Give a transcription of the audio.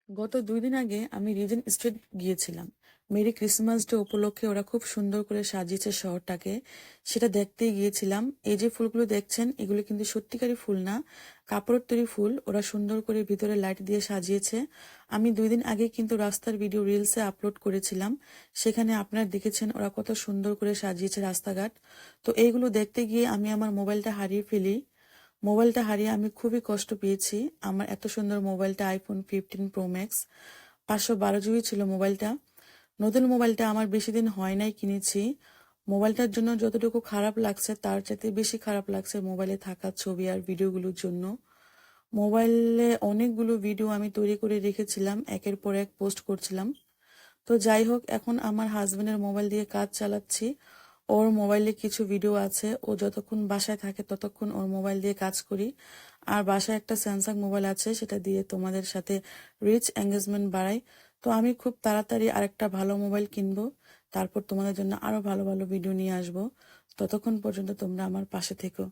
গত ২ দিন আগে আমি রিজেন্ট স্ট্রিট গিয়েছিলাম। মেরি ক্রিসমাস ডে উপলক্ষে ওরা খুব সুন্দর করে সাজিয়েছে শহরটাকে। সেটা দেখতেই গিয়েছিলাম। এই যে ফুলগুলো দেখছেন এগুলো কিন্তু সত্যিকারই ফুল না, কাপড়ের তৈরি ফুল। ওরা সুন্দর করে ভিতরে লাইট দিয়ে সাজিয়েছে। আমি ২ দিন আগে কিন্তু রাস্তার ভিডিও রিলসে আপলোড করেছিলাম। সেখানে আপনারা দেখেছেন ওরা কত সুন্দর করে সাজিয়েছে রাস্তাঘাট। তো এইগুলো দেখতে গিয়ে আমি আমার মোবাইলটা হারিয়ে ফেলি। মোবাইলটা হারিয়ে আমি খুবই কষ্ট পেয়েছি। আমার এত সুন্দর মোবাইলটা আইফোন 15 প্রো ম্যাক্স, 512 জিবি ছিল মোবাইলটা। নতুন মোবাইলটা আমার বেশি দিন হয় নাই কিনেছি। মোবাইলটার জন্য যতটুকু খারাপ লাগছে তার চাইতে বেশি খারাপ লাগছে মোবাইলে থাকা ছবি আর ভিডিওগুলোর জন্য। মোবাইলে অনেকগুলো ভিডিও আমি তৈরি করে রেখেছিলাম, একের পর এক পোস্ট করছিলাম। তো যাই হোক, এখন আমার হাজবেন্ডের মোবাইল দিয়ে কাজ চালাচ্ছি। ওর মোবাইলে কিছু ভিডিও আছে, ও যতক্ষণ বাসায় থাকে ততক্ষণ ওর মোবাইল দিয়ে কাজ করি। আর বাসায় একটা স্যামসাং মোবাইল আছে, সেটা দিয়ে তোমাদের সাথে রিচ এঙ্গেজমেন্ট বাড়াই। তো আমি খুব তাড়াতাড়ি আরেকটা ভালো মোবাইল কিনবো, তারপর তোমাদের জন্য আরো ভালো ভালো ভিডিও নিয়ে আসবো। ততক্ষণ পর্যন্ত তোমরা আমার পাশে থেকো।